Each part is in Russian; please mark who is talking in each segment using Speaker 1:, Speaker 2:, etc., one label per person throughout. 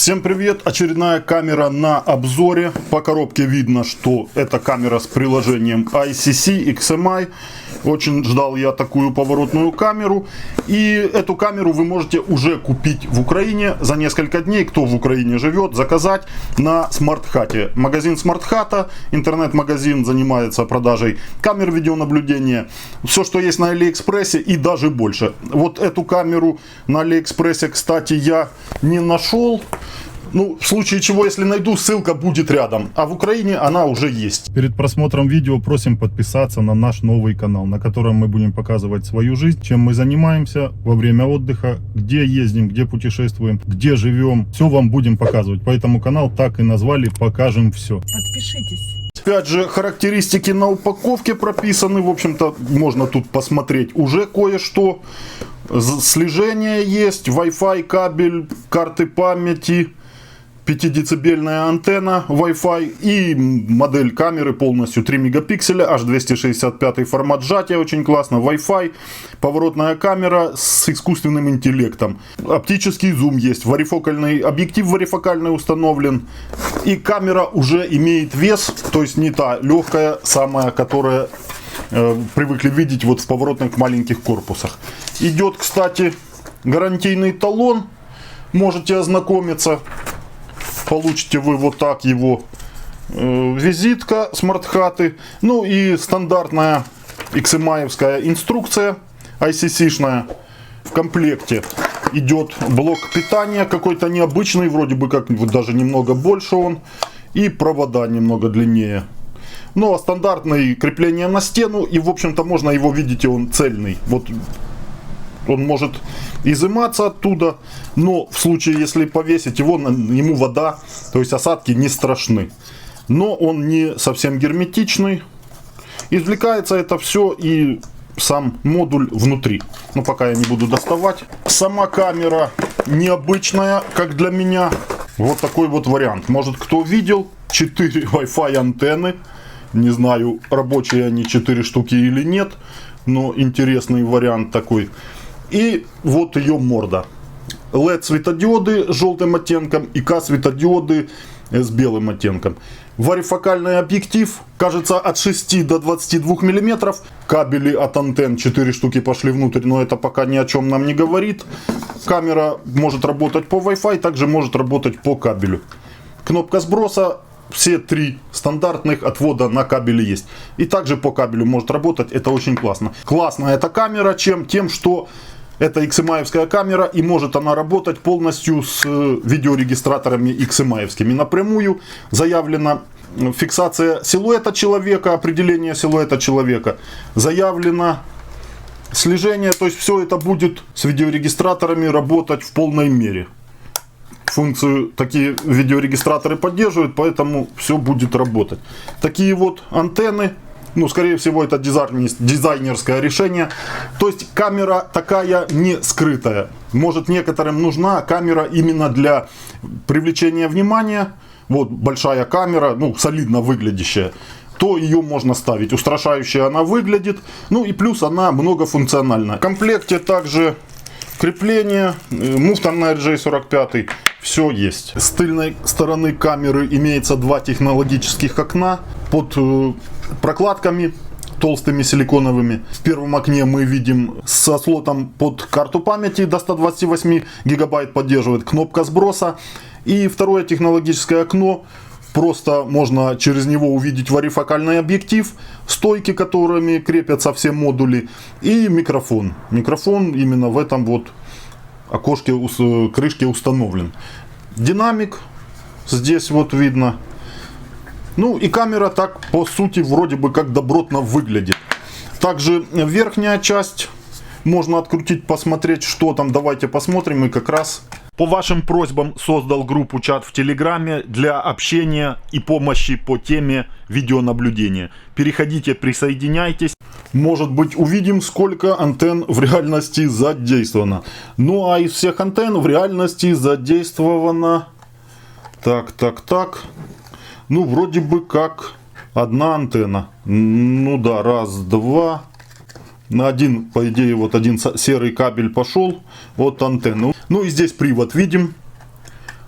Speaker 1: Всем привет! Очередная камера на обзоре. По коробке видно, что это камера с приложением ICC XMI. Очень ждал я такую поворотную камеру. И эту камеру вы можете уже купить в Украине за несколько дней. Кто в Украине живет, заказать на SmartHat. Магазин SmartHat, интернет-магазин, занимается продажей камер видеонаблюдения. Все, что есть на Алиэкспрессе и даже больше. Вот эту камеру на Алиэкспрессе, кстати, я не нашел. Ну, в случае чего, если найду, ссылка будет рядом. А в Украине она уже есть.
Speaker 2: Перед просмотром видео просим подписаться на наш новый канал, на котором мы будем показывать свою жизнь, чем мы занимаемся во время отдыха, где ездим, где путешествуем, где живем. Все вам будем показывать. Поэтому канал так и назвали «Покажем все».
Speaker 3: Подпишитесь.
Speaker 1: Опять же, характеристики на упаковке прописаны. В общем-то, можно тут посмотреть уже кое-что. Слежение есть, Wi-Fi кабель, карты памяти, 5-децибельная антенна Wi-Fi и модель камеры полностью 3 мегапикселя, аж 265 формат сжатия, очень классно, Wi-Fi, поворотная камера с искусственным интеллектом, оптический зум есть, варифокальный объектив варифокальный установлен, и камера уже имеет вес, то есть не та легкая, самая, которая привыкли видеть вот в поворотных маленьких корпусах. Идет, кстати, гарантийный талон, можете ознакомиться. Получите вы вот так его визитка SmartHat. Ну и стандартная XMI-евская инструкция ICC-шная. В комплекте идет блок питания какой-то необычный, вроде бы как вот даже немного больше он. И провода немного длиннее. Ну а стандартное крепление на стену. И в общем-то можно его, видите, он цельный. Вот он может изыматься оттуда, но в случае, если повесить его, ему вода, то есть осадки не страшны. Но он не совсем герметичный. Извлекается это все и сам модуль внутри. Но пока я не буду доставать. Сама камера необычная, как для меня. Вот такой вот вариант. Может, кто видел? 4 Wi-Fi антенны. Не знаю, рабочие они 4 штуки или нет. Но интересный вариант такой. И вот ее морда. LED светодиоды с желтым оттенком и К светодиоды с белым оттенком. Варифокальный объектив, кажется, от 6 до 22 мм. Кабели от антенн 4 штуки пошли внутрь, но это пока ни о чем нам не говорит. Камера может работать по Wi-Fi, также может работать по кабелю. Кнопка сброса. Все 3 стандартных отвода на кабеле есть. И также по кабелю может работать. Это очень классно. Классная эта камера тем, что это XMI-евская камера. И может она работать полностью с видеорегистраторами XMI-евскими. Напрямую заявлена фиксация силуэта человека, определение силуэта человека. Заявлено слежение. То есть все это будет с видеорегистраторами работать в полной мере. Функцию такие видеорегистраторы поддерживают, поэтому все будет работать. Такие вот антенны, ну, скорее всего, это дизайнерское решение. То есть камера такая не скрытая. Может, некоторым нужна камера именно для привлечения внимания. Вот большая камера, ну, солидно выглядящая. То ее можно ставить. Устрашающе она выглядит. Ну и плюс она многофункциональна. В комплекте также крепление, муфта на RJ45. Все есть. С тыльной стороны камеры имеется 2 технологических окна под прокладками толстыми силиконовыми. В первом окне мы видим со слотом под карту памяти до 128 гигабайт поддерживает, кнопка сброса. И второе технологическое окно. Просто можно через него увидеть варифокальный объектив, стойки, которыми крепятся все модули, и микрофон. Микрофон именно в этом вот окошке, крышке установлен. Динамик здесь вот видно. Ну и камера так по сути вроде бы как добротно выглядит. Также верхняя часть можно открутить, посмотреть, что там. Давайте посмотрим. И как раз по вашим просьбам создал группу чат в Телеграме для общения и помощи по теме видеонаблюдения. Переходите, присоединяйтесь. Может быть, увидим, сколько антенн в реальности задействовано. Ну а из всех антенн в реальности задействовано... Так. Ну, вроде бы как одна антенна. Ну да, раз, два... На один, по идее, вот один серый кабель пошел от антенны. Ну и здесь привод видим.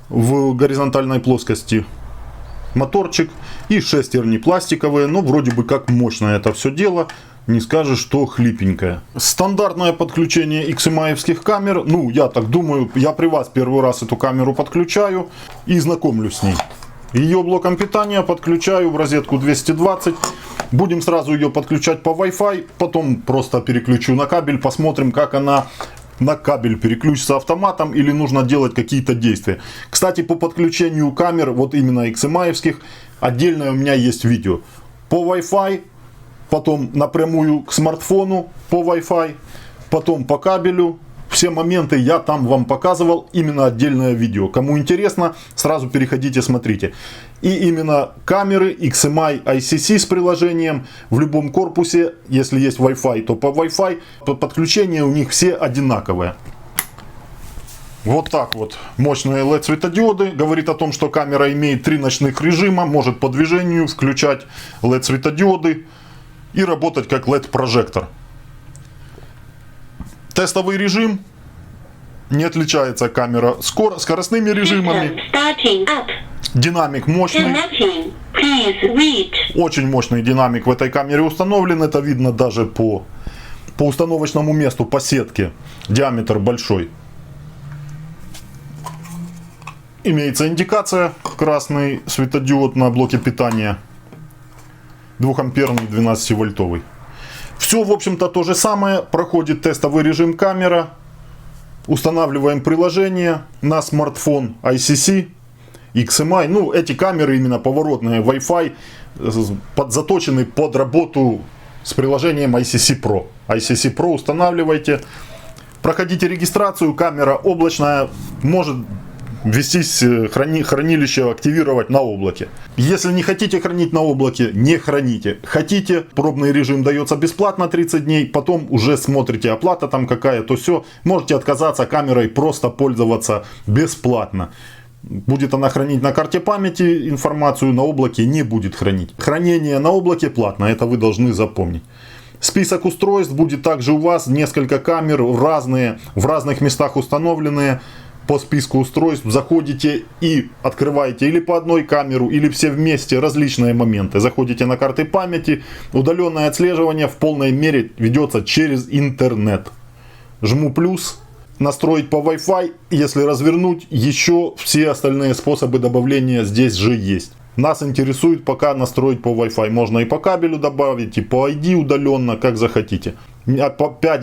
Speaker 1: в горизонтальной плоскости моторчик и шестерни пластиковые, но вроде бы как мощное это все дело. Не скажешь, что хлипенькое. Стандартное подключение XMI-евских камер. Ну, я так думаю, я при вас первый раз эту камеру подключаю и знакомлюсь с ней. Ее блоком питания подключаю в розетку 220. Будем сразу ее подключать по Wi-Fi. Потом просто переключу на кабель. Посмотрим, как она на кабель переключится автоматом или нужно делать какие-то действия. Кстати, по подключению камер, вот именно XMI-евских, отдельное у меня есть видео. По Wi-Fi. Потом напрямую к смартфону по Wi-Fi, потом по кабелю. Все моменты я там вам показывал, именно отдельное видео. Кому интересно, сразу переходите, смотрите. И именно камеры XMI ICC с приложением в любом корпусе, если есть Wi-Fi, то по Wi-Fi. Подключения у них все одинаковые. Вот так вот мощные LED светодиоды. Говорит о том, что камера имеет 3 ночных режима, может по движению включать LED светодиоды и работать как LED-прожектор. Тестовый режим. Не отличается камера скоростными режимами. Динамик мощный. Очень мощный динамик в этой камере установлен. Это видно даже по установочному месту, по сетке. Диаметр большой. Имеется индикация. Красный светодиод на блоке питания. 2-амперный 12-вольтовый. Все, в общем-то, то же самое. Проходит тестовый режим камера. Устанавливаем приложение на смартфон ICC, XMI. Ну, эти камеры именно поворотные Wi-Fi заточены под работу с приложением ICC Pro. ICC Pro устанавливайте. Проходите регистрацию. Камера облачная. Может вестись хранилище, активировать на облаке. Если не хотите хранить на облаке, не храните. Хотите, пробный режим дается бесплатно 30 дней, потом уже смотрите, оплата там какая, то все. Можете отказаться камерой, просто пользоваться бесплатно. Будет она хранить на карте памяти информацию, на облаке не будет хранить. Хранение на облаке платно, это вы должны запомнить. Список устройств будет также у вас, несколько камер разные, в разных местах установленные. По списку устройств заходите и открываете или по одной камеру, или все вместе различные моменты. Заходите на карты памяти. Удаленное отслеживание в полной мере ведется через интернет. Жму плюс. Настроить по Wi-Fi. Если развернуть, еще все остальные способы добавления здесь же есть. Нас интересует пока настроить по Wi-Fi. Можно и по кабелю добавить, и по ID удаленно, как захотите. 5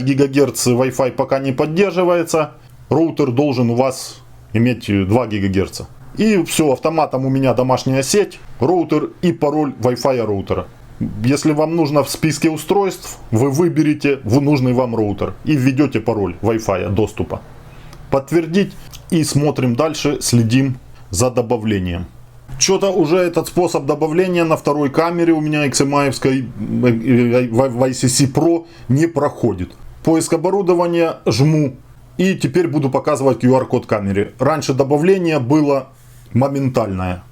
Speaker 1: ГГц Wi-Fi пока не поддерживается. Роутер должен у вас иметь 2 ГГц. И все, автоматом у меня домашняя сеть, роутер и пароль Wi-Fi роутера. Если вам нужно в списке устройств, вы выберете нужный вам роутер и введете пароль Wi-Fi доступа. Подтвердить и смотрим дальше, следим за добавлением. Что-то уже этот способ добавления на второй камере у меня XMI-евской в ICC Pro не проходит. Поиск оборудования, жму. И теперь буду показывать QR-код камере. Раньше добавление было моментальное.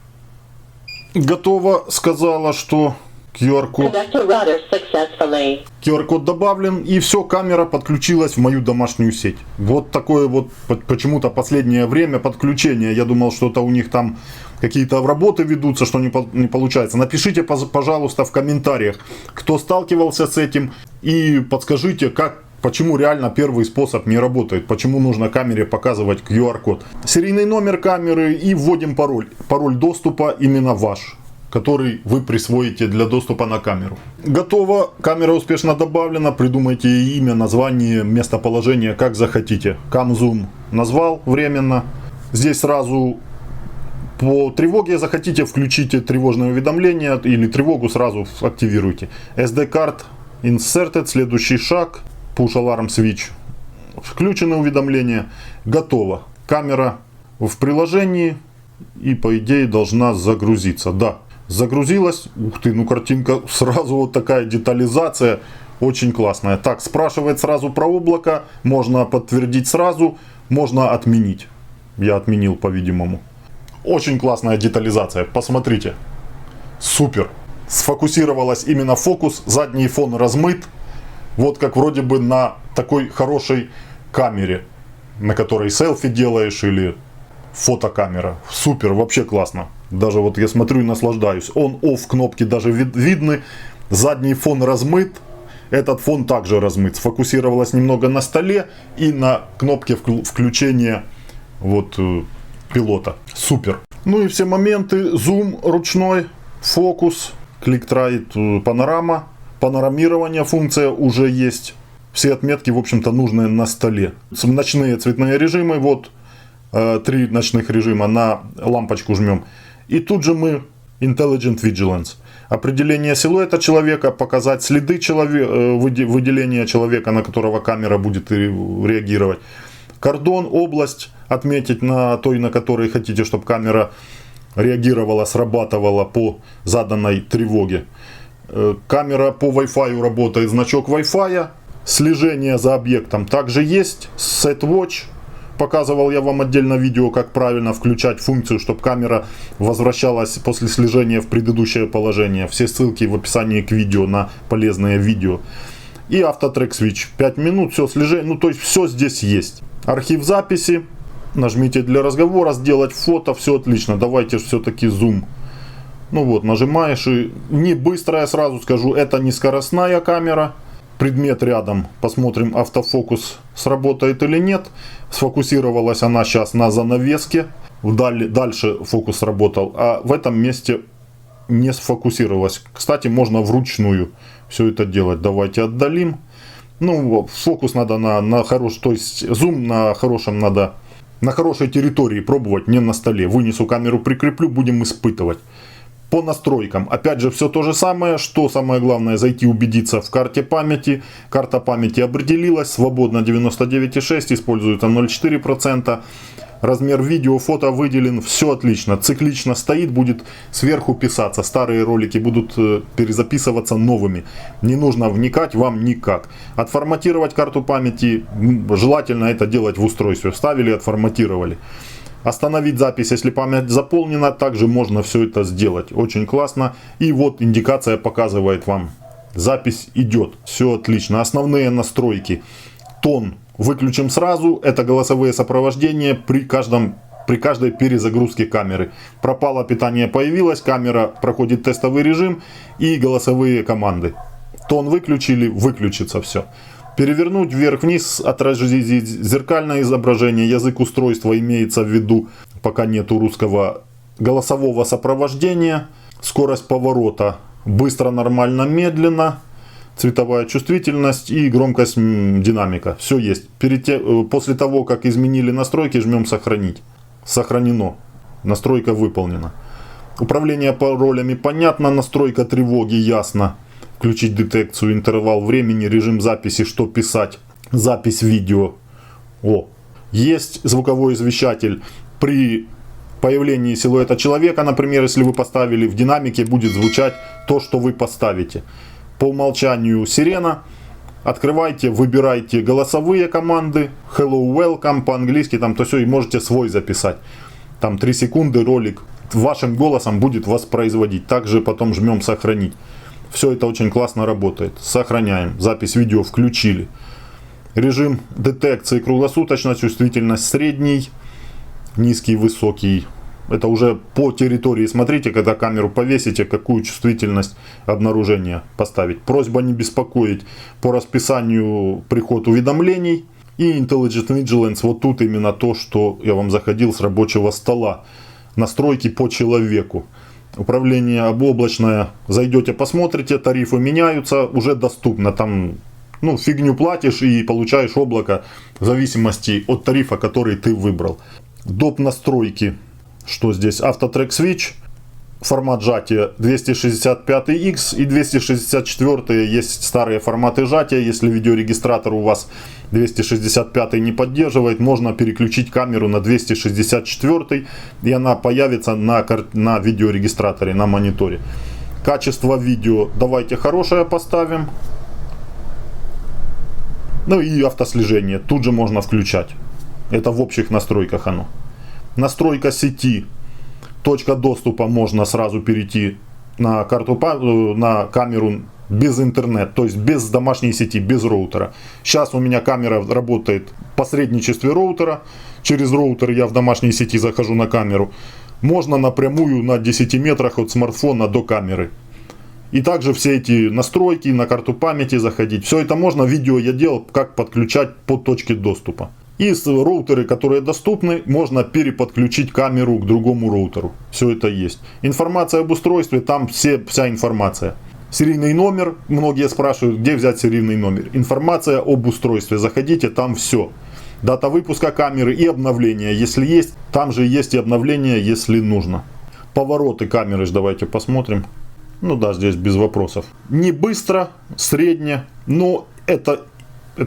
Speaker 1: Готово, сказала, что QR-код добавлен. И все, камера подключилась в мою домашнюю сеть. Вот такое вот почему-то последнее время подключение. Я думал, что-то у них там какие-то работы ведутся, что не получается. Напишите, пожалуйста, в комментариях, кто сталкивался с этим. И подскажите, почему реально первый способ не работает? Почему нужно камере показывать QR-код? Серийный номер камеры и вводим пароль. Пароль доступа именно ваш, который вы присвоите для доступа на камеру. Готово. Камера успешно добавлена. Придумайте имя, название, местоположение, как захотите. CamZoom назвал временно. Здесь сразу по тревоге захотите, включите тревожное уведомление или тревогу сразу активируйте. SD-карт inserted. Следующий шаг. Push Alarm Switch. Включено уведомление. Готово. Камера в приложении и по идее должна загрузиться. Да, загрузилась. Ух ты, ну картинка сразу вот такая детализация. Очень классная. Так, спрашивает сразу про облако. Можно подтвердить сразу, можно отменить. Я отменил, по-видимому. Очень классная детализация. Посмотрите. Супер. Сфокусировалась именно фокус. Задний фон размыт. Вот как вроде бы на такой хорошей камере, на которой селфи делаешь или фотокамера. Супер, вообще классно. Даже вот я смотрю и наслаждаюсь. On-off кнопки даже видны. Задний фон размыт. Этот фон также размыт. Сфокусировалась немного на столе и на кнопке включения вот пилота. Супер. Ну и все моменты. Зум ручной, фокус, клик-трайт, панорама, панорамирование функция уже есть. Все отметки, в общем-то, нужные на столе. Ночные цветные режимы. Вот 3 ночных режима. На лампочку жмем. И тут же мы Intelligent Vigilance. Определение силуэта человека, показать следы выделения человека, на которого камера будет реагировать. Кордон, область отметить на той, на которой хотите, чтобы камера реагировала, срабатывала по заданной тревоге. Камера по Wi-Fi работает, значок Wi-Fi. Слежение за объектом также есть. Set Watch. Показывал я вам отдельно видео, как правильно включать функцию, чтобы камера возвращалась после слежения в предыдущее положение. Все ссылки в описании к видео на полезные видео. И автотрек switch. 5 минут, все слежение. Ну, то есть все здесь есть. Архив записи. Нажмите для разговора, сделать фото. Все отлично. Давайте все-таки зум. Ну вот, нажимаешь и не быстро, я сразу скажу, это не скоростная камера. Предмет рядом, посмотрим, автофокус сработает или нет. Сфокусировалась она сейчас на занавеске. Дальше фокус сработал, а в этом месте не сфокусировалась. Кстати, можно вручную все это делать. Давайте отдалим. Ну, фокус надо на хороший, то есть зум на хорошем надо, на хорошей территории пробовать, не на столе. Вынесу камеру, прикреплю, будем испытывать. По настройкам, опять же, все то же самое. Что самое главное, зайти убедиться в карте памяти. Карта памяти определилась, свободно 99,6, используется 0,4%. Размер видео, фото выделен, все отлично. Циклично стоит, будет сверху писаться. Старые ролики будут перезаписываться новыми. Не нужно вникать вам никак. Отформатировать карту памяти, желательно это делать в устройстве. Вставили, отформатировали. Остановить запись, если память заполнена, также можно все это сделать. Очень классно. И вот индикация показывает вам. Запись идет. Все отлично. Основные настройки. Тон выключим сразу. Это голосовые сопровождения при каждой перезагрузке камеры. Пропало питание, появилось. Камера проходит тестовый режим и голосовые команды. Тон выключили, выключится все. Перевернуть вверх-вниз, отразить зеркальное изображение, язык устройства имеется в виду, пока нету русского, голосового сопровождения, скорость поворота быстро, нормально, медленно, цветовая чувствительность и громкость динамика. Все есть. После того, как изменили настройки, жмем сохранить. Сохранено. Настройка выполнена. Управление паролями понятно, настройка тревоги ясно. Включить детекцию, интервал времени, режим записи, что писать, запись видео. Есть звуковой извещатель при появлении силуэта человека, например, если вы поставили в динамике, будет звучать то, что вы поставите. По умолчанию сирена. Открывайте, выбирайте голосовые команды, hello, welcome, по-английски, там то все, и можете свой записать. Там 3 секунды ролик вашим голосом будет воспроизводить. Также потом жмем сохранить. Все это очень классно работает. Сохраняем. Запись видео включили. Режим детекции круглосуточно. Чувствительность средний. Низкий, высокий. Это уже по территории. Смотрите, когда камеру повесите, какую чувствительность обнаружения поставить. Просьба не беспокоить. По расписанию приход уведомлений. И Intelligent Vigilance. Вот тут именно то, что я вам заходил с рабочего стола. Настройки по человеку. Управление облачное, зайдете, посмотрите, тарифы меняются, уже доступно. Там, фигню платишь и получаешь облако в зависимости от тарифа, который ты выбрал. Доп. Настройки, что здесь? Автотрек Switch, формат сжатия 265X и 264, есть старые форматы сжатия. Если видеорегистратор у вас 265 не поддерживает, можно переключить камеру на 264 и она появится на видеорегистраторе, на мониторе. Качество видео давайте хорошее поставим. Ну и автослежение тут же можно включать. Это в общих настройках оно. Настройка сети. Точка доступа, можно сразу перейти на на камеру без интернета, то есть без домашней сети, без роутера. Сейчас у меня камера работает в посредничестве роутера. через роутер я в домашней сети захожу на камеру, можно напрямую на 10 метрах от смартфона до камеры. И также все эти настройки, на карту памяти заходить. Все это можно, видео я делал, как подключать по точке доступа. И роутеры, которые доступны, можно переподключить камеру к другому роутеру. Все это есть. Информация об устройстве, там вся информация. Серийный номер, многие спрашивают, где взять серийный номер. Информация об устройстве, заходите, там все. Дата выпуска камеры и обновления, если есть. Там же есть и обновления, если нужно. Повороты камеры, давайте посмотрим. Ну да, здесь без вопросов. Не быстро, средне, но это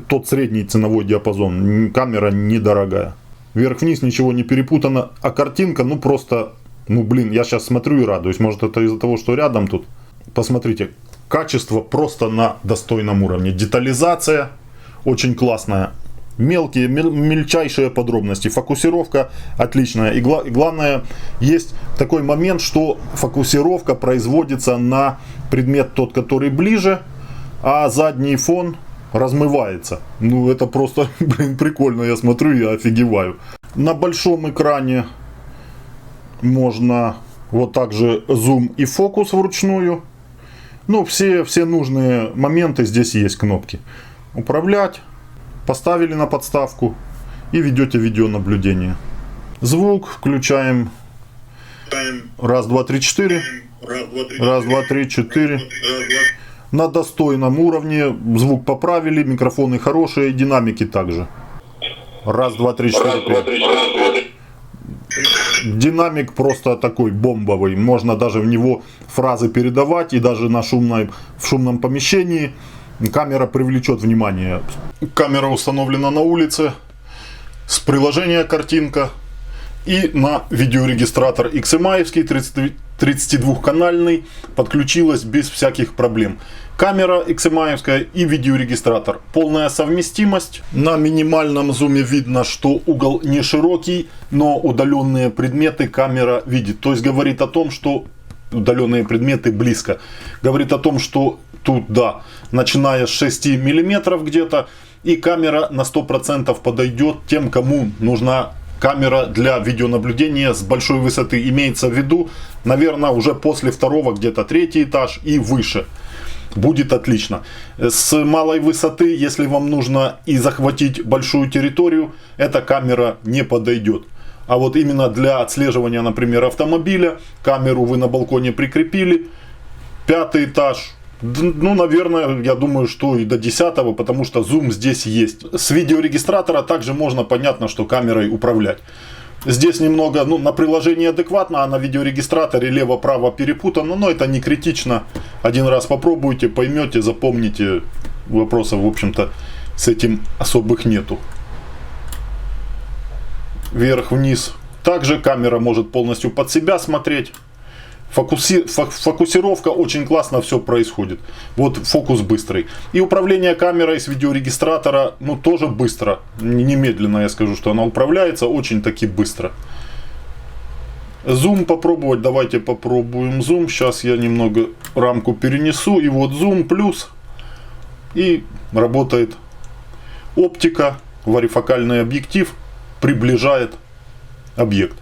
Speaker 1: тот средний ценовой диапазон. Камера недорогая. Вверх-вниз ничего не перепутано. А картинка, ну просто, ну блин, я сейчас смотрю и радуюсь. Может это из-за того, что рядом тут. Посмотрите, качество просто на достойном уровне. Детализация очень классная. Мелкие, мельчайшие подробности. Фокусировка отличная. И главное, есть такой момент, что фокусировка производится на предмет тот, который ближе, а задний фон размывается. Ну это просто, блин, прикольно. Я смотрю и офигеваю. На большом экране можно вот так же зум и фокус вручную. Ну все нужные моменты здесь есть кнопки. Управлять. Поставили на подставку и ведете видеонаблюдение. Звук включаем. Раз, два, три, четыре. Раз, два, три, четыре. На достойном уровне. Звук поправили, микрофоны хорошие, динамики также. Раз, два, три, четыре, пять. Динамик просто такой бомбовый. Можно даже в него фразы передавать. И даже в шумном помещении камера привлечет внимание. Камера установлена на улице. С приложения картинка. И на видеорегистратор XMI-евский 32-канальный подключилась без всяких проблем. Камера XMI-евская и видеорегистратор. Полная совместимость. На минимальном зуме видно, что угол не широкий, но удаленные предметы камера видит. То есть говорит о том, что удаленные предметы близко. Говорит о том, что тут, да, начиная с 6 мм где-то, и камера на 100% подойдет тем, кому нужна камера для видеонаблюдения с большой высоты. Имеется в виду, наверное, уже после второго, где-то третий этаж и выше. Будет отлично. С малой высоты, если вам нужно и захватить большую территорию, эта камера не подойдет. А вот именно для отслеживания, например, автомобиля, камеру вы на балконе прикрепили, 5-й этаж, ну, наверное, я думаю, что и до 10-го, потому что зум здесь есть. С видеорегистратора также можно, понятно, что камерой управлять. Здесь немного, ну, на приложении адекватно, а на видеорегистраторе лево-право перепутано, но это не критично. Один раз попробуйте, поймете, запомните. Вопросов, в общем-то, с этим особых нету. Вверх-вниз. Также камера может полностью под себя смотреть. Фокусировка очень классно все происходит. Вот фокус быстрый. И управление камерой с видеорегистратора, ну, тоже быстро. Немедленно я скажу, что она управляется очень таки быстро. Зум попробовать. Давайте попробуем зум. Сейчас я немного рамку перенесу. И вот зум плюс. И работает оптика. Варифокальный объектив приближает объект.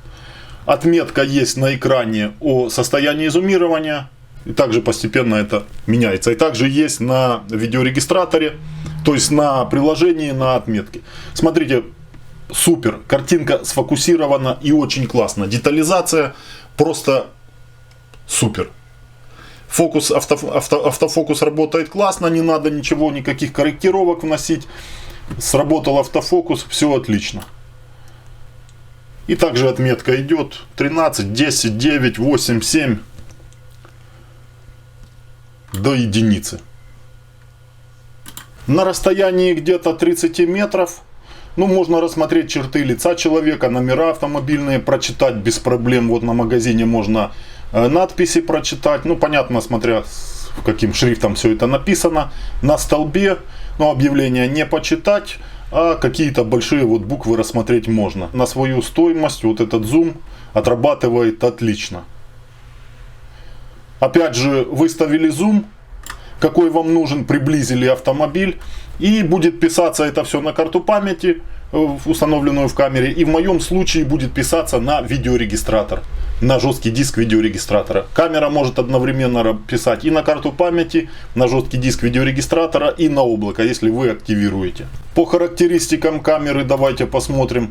Speaker 1: Отметка есть на экране о состоянии зумирования. И также постепенно это меняется. И также есть на видеорегистраторе, то есть на приложении, на отметке. Смотрите, супер. Картинка сфокусирована и очень классно. Детализация просто супер. Фокус, автофокус работает классно. Не надо ничего, никаких корректировок вносить. Сработал автофокус, все отлично. И также отметка идет 13, 10, 9, 8, 7 до единицы. На расстоянии где-то 30 метров, ну, можно рассмотреть черты лица человека, номера автомобильные прочитать без проблем. Вот на магазине можно надписи прочитать. Ну, понятно, смотря каким шрифтом все это написано. На столбе, но объявление не почитать. А какие-то большие вот буквы рассмотреть можно. На свою стоимость вот этот зум отрабатывает отлично. Опять же, выставили зум, какой вам нужен, приблизили автомобиль. И будет писаться это все на карту памяти. установленную в камере, и в моем случае будет писаться на видеорегистратор, на жесткий диск видеорегистратора. Камера может одновременно писать и на карту памяти, на жесткий диск видеорегистратора, и на облако, если вы активируете. По характеристикам камеры давайте посмотрим.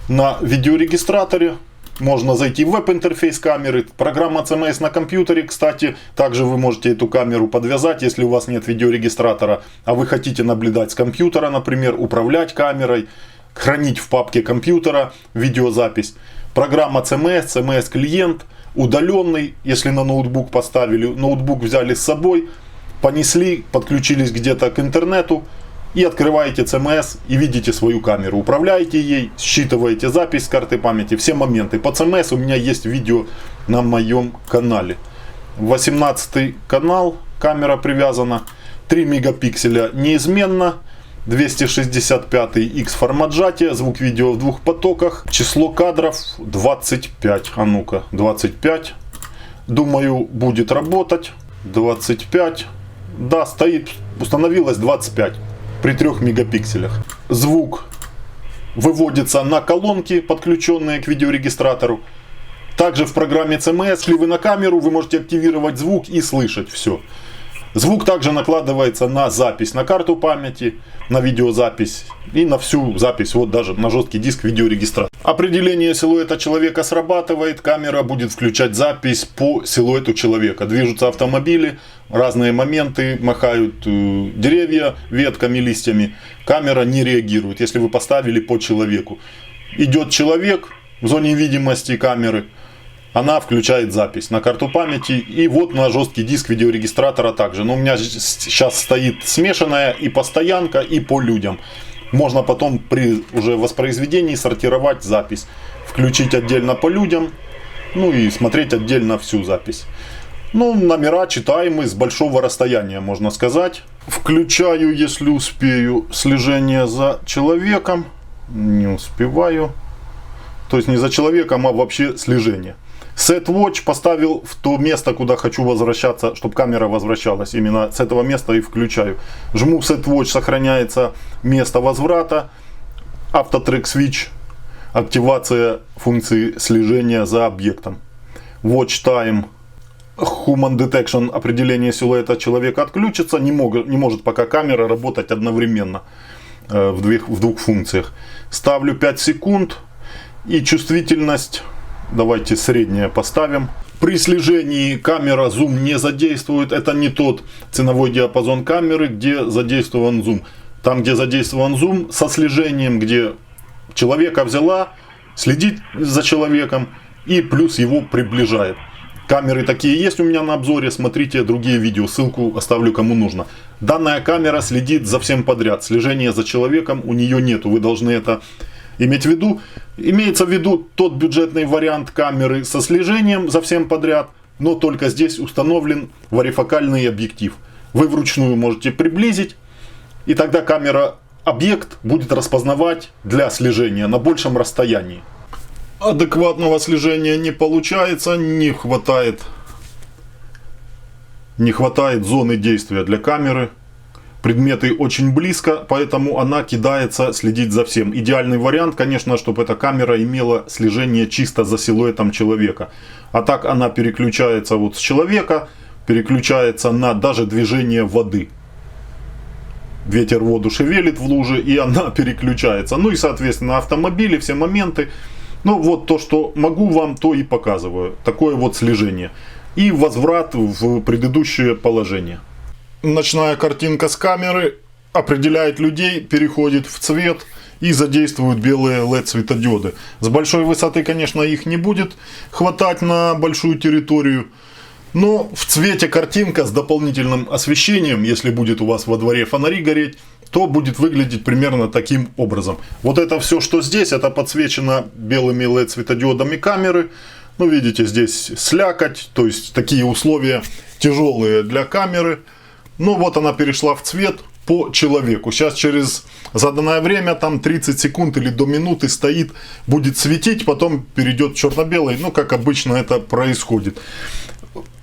Speaker 1: На видеорегистраторе можно зайти в веб-интерфейс камеры, программа CMS на компьютере, кстати, также вы можете эту камеру подвязать, если у вас нет видеорегистратора, а вы хотите наблюдать с компьютера, например, управлять камерой, хранить в папке компьютера видеозапись. Программа CMS, CMS клиент, удаленный, если на ноутбук поставили, ноутбук взяли с собой, понесли, подключились где-то к интернету, и открываете CMS и видите свою камеру. Управляете ей, считываете запись с карты памяти, все моменты. По CMS у меня есть видео на моем канале. 18 канал, камера привязана. 3 мегапикселя неизменно. 265 X формат сжатия. Звук видео в 2 потоках. Число кадров 25. А ну-ка, 25. Думаю, будет работать. 25. Да, стоит, установилось 25. При 3 мегапикселях. Звук выводится на колонки, подключенные к видеорегистратору. Также в программе CMS, если вы на камеру, вы можете активировать звук и слышать все. Звук также накладывается на запись, на карту памяти, на видеозапись и на всю запись, вот даже на жесткий диск видеорегистратора. Определение силуэта человека срабатывает, камера будет включать запись по силуэту человека. Движутся автомобили, разные моменты, махают деревья ветками, листьями. Камера не реагирует, если вы поставили по человеку. Идет человек в зоне видимости камеры. Она включает запись на карту памяти и вот на жесткий диск видеорегистратора также. Но у меня сейчас стоит смешанная и постоянка, и по людям. Можно потом при уже воспроизведении сортировать запись. Включить отдельно по людям, ну и смотреть отдельно всю запись. Ну, номера читаемые с большого расстояния, можно сказать. Включаю, если успею, слежение за человеком. Не успеваю. То есть не за человеком, а вообще слежение. Set Watch поставил в то место, куда хочу возвращаться, чтобы камера возвращалась. Именно с этого места и включаю. Жму Set Watch, сохраняется место возврата. Автотрек Switch. Активация функции слежения за объектом. Watch Time. Human Detection. Определение силуэта человека отключится. Не может пока камера работать одновременно в двух функциях. Ставлю 5 секунд. И чувствительность. Давайте среднее поставим. При слежении камера зум не задействует. Это не тот ценовой диапазон камеры, где задействован зум. Там, где задействован зум, со слежением, где человека взяла, следит за человеком и плюс его приближает. Камеры такие есть у меня на обзоре. Смотрите другие видео. Ссылку оставлю кому нужно. Данная камера следит за всем подряд. Слежения за человеком у нее нету. Вы должны это иметь в виду. Имеется в виду тот бюджетный вариант камеры со слежением за всем подряд, но только здесь установлен варифокальный объектив. Вы вручную можете приблизить, и тогда камера объект будет распознавать для слежения на большем расстоянии. Адекватного слежения не получается, не хватает зоны действия для камеры. Предметы очень близко, поэтому она кидается следить за всем. Идеальный вариант, конечно, чтобы эта камера имела слежение чисто за силуэтом человека. А так она переключается вот с человека, переключается на даже движение воды. Ветер воду шевелит в луже, и она переключается. Ну и, соответственно, автомобили, все моменты. Ну вот то, что могу вам, то и показываю. Такое вот слежение. И возврат в предыдущее положение. Ночная картинка с камеры определяет людей, переходит в цвет и задействует белые LED светодиоды. С большой высоты, конечно, их не будет хватать на большую территорию. Но в цвете картинка с дополнительным освещением, если будет у вас во дворе фонари гореть, то будет выглядеть примерно таким образом. Вот это все, что здесь, это подсвечено белыми LED светодиодами камеры. Ну, видите, здесь слякоть, то есть такие условия тяжелые для камеры. Ну вот она перешла в цвет по человеку. Сейчас через заданное время, там 30 секунд или до минуты стоит, будет светить, потом перейдет в черно-белый. Ну, как обычно это происходит.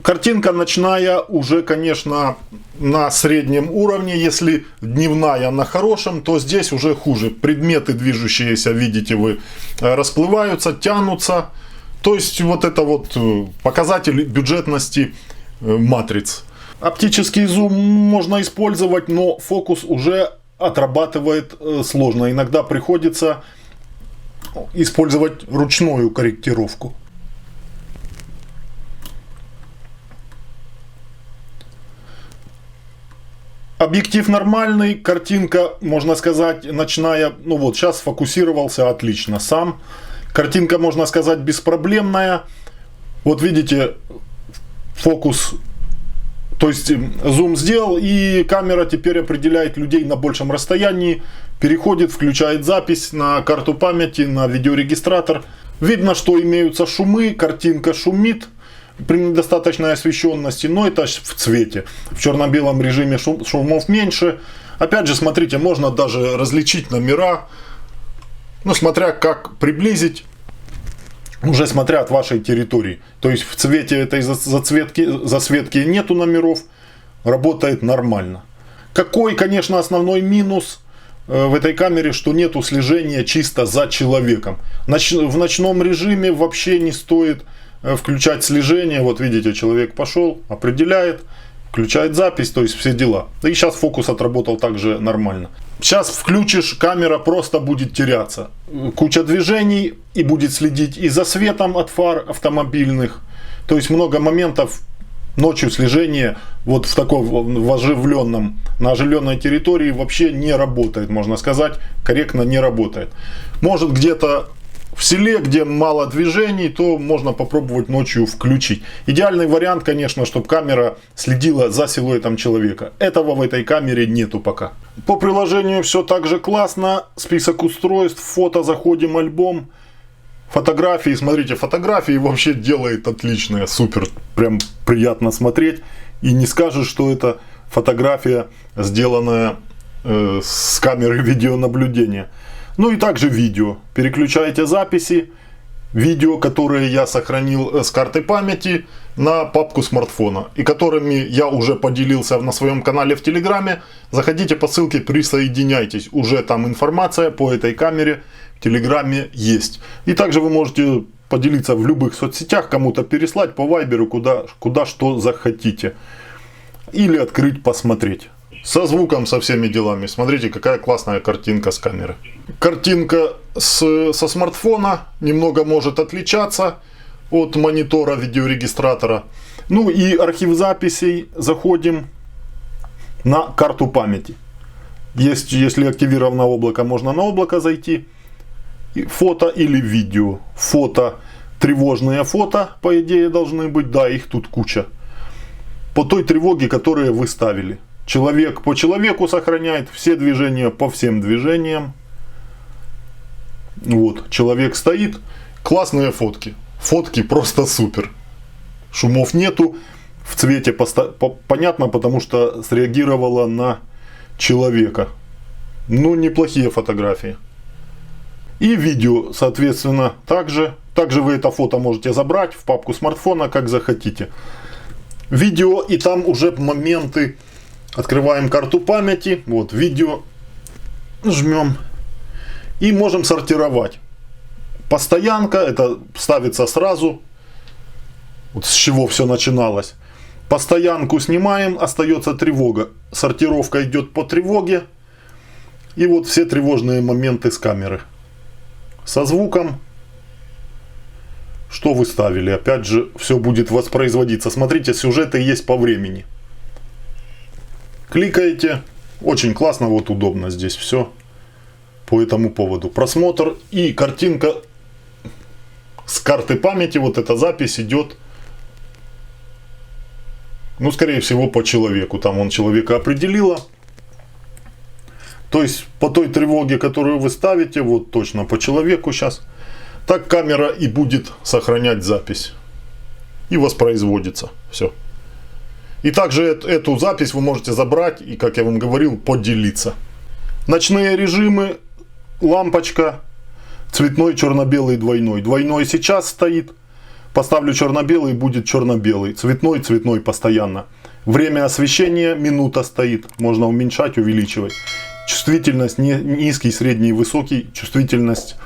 Speaker 1: Картинка ночная уже, конечно, на среднем уровне. Если дневная на хорошем, то здесь уже хуже. Предметы движущиеся, видите вы, расплываются, тянутся. То есть вот это вот показатель бюджетности матриц. Оптический зум можно использовать, но фокус уже отрабатывает сложно. Иногда приходится использовать ручную корректировку. Объектив нормальный, картинка, можно сказать, ночная. Ну вот, сейчас сфокусировался отлично сам. Картинка, можно сказать, беспроблемная. Вот видите, фокус, то есть зум сделал, и камера теперь определяет людей на большем расстоянии. Переходит, включает запись на карту памяти, на видеорегистратор. Видно, что имеются шумы, картинка шумит при недостаточной освещенности, но это в цвете. В черно-белом режиме шумов меньше. Опять же, смотрите, можно даже различить номера, ну, смотря как приблизить, уже смотря от вашей территории. То есть в цвете этой засветки нету номеров, работает нормально. Какой, конечно, основной минус в этой камере, что нету слежения чисто за человеком. В ночном режиме вообще не стоит включать слежение. Вот видите, человек пошел, определяет, включает запись, то есть все дела. И сейчас фокус отработал также нормально. Сейчас включишь, камера просто будет теряться. Куча движений, и будет следить и за светом от фар автомобильных. То есть много моментов. Ночью слежение вот в таком на оживленной территории вообще не работает, можно сказать, корректно не работает. Может где-то в селе, где мало движений, то можно попробовать ночью включить. Идеальный вариант, конечно, чтобы камера следила за силуэтом человека. Этого в этой камере нету пока. По приложению все так же классно. Список устройств, фото, заходим, альбом. Фотографии, смотрите, фотографии вообще делает отличные, супер, прям приятно смотреть. И не скажешь, что это фотография, сделанная с камеры видеонаблюдения. Ну и также видео. Переключаете записи, видео, которые я сохранил с карты памяти, на папку смартфона. И которыми я уже поделился на своем канале в Телеграме. Заходите по ссылке, присоединяйтесь. Уже там информация по этой камере в Телеграме есть. И также вы можете поделиться в любых соцсетях, кому-то переслать по вайберу, куда что захотите. Или открыть, посмотреть. Со звуком, со всеми делами. Смотрите, какая классная картинка с камеры. Картинка со смартфона немного может отличаться от монитора видеорегистратора. Ну и архив записей. Заходим на карту памяти. Если активировано облако, можно на облако зайти. Фото или видео. Фото. Тревожные фото, по идее, должны быть. Да, их тут куча. По той тревоге, которую вы ставили. Человек по человеку сохраняет, все движения по всем движениям. Вот, человек стоит. Классные фотки. Фотки просто супер. Шумов нету. В цвете понятно, потому что среагировала на человека. Ну, неплохие фотографии. И видео, соответственно, также. Также вы это фото можете забрать в папку смартфона, как захотите. Видео, и там уже моменты. Открываем карту памяти. Вот, видео. Жмем. И можем сортировать. Постоянка, это ставится сразу. Вот с чего все начиналось. Постоянку снимаем, остается тревога. Сортировка идет по тревоге. И вот все тревожные моменты с камеры. Со звуком. Что вы ставили? Опять же, все будет воспроизводиться. Смотрите, сюжеты есть по времени. Кликаете. Очень классно, вот удобно здесь все. По этому поводу. Просмотр и картинка с карты памяти. Вот эта запись идет. Ну, скорее всего, по человеку. Там он человека определила. То есть, по той тревоге, которую вы ставите, вот точно по человеку сейчас. Так камера и будет сохранять запись. И воспроизводится. Все. И также эту запись вы можете забрать и, как я вам говорил, поделиться. Ночные режимы. Лампочка. Цветной, черно-белый, двойной. Двойной сейчас стоит. Поставлю черно-белый, будет черно-белый. Цветной постоянно. Время освещения минута стоит. Можно уменьшать, увеличивать. Чувствительность низкий, средний, высокий. Чувствительность,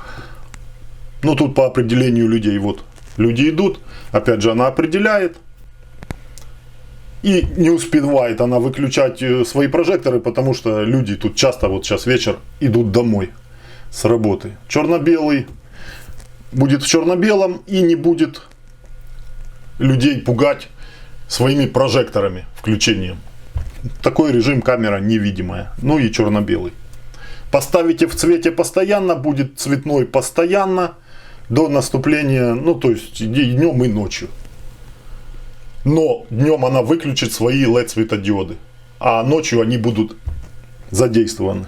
Speaker 1: ну тут по определению людей. Вот люди идут. Опять же она определяет. И не успевает она выключать свои прожекторы, потому что люди тут часто, вот сейчас вечер, идут домой с работы. Черно-белый будет в черно-белом и не будет людей пугать своими прожекторами, включением. Такой режим камера невидимая. Ну и черно-белый. Поставите в цвете постоянно, будет цветной постоянно до наступления, ну то есть и днем, и ночью. Но днем она выключит свои LED светодиоды, а ночью они будут задействованы.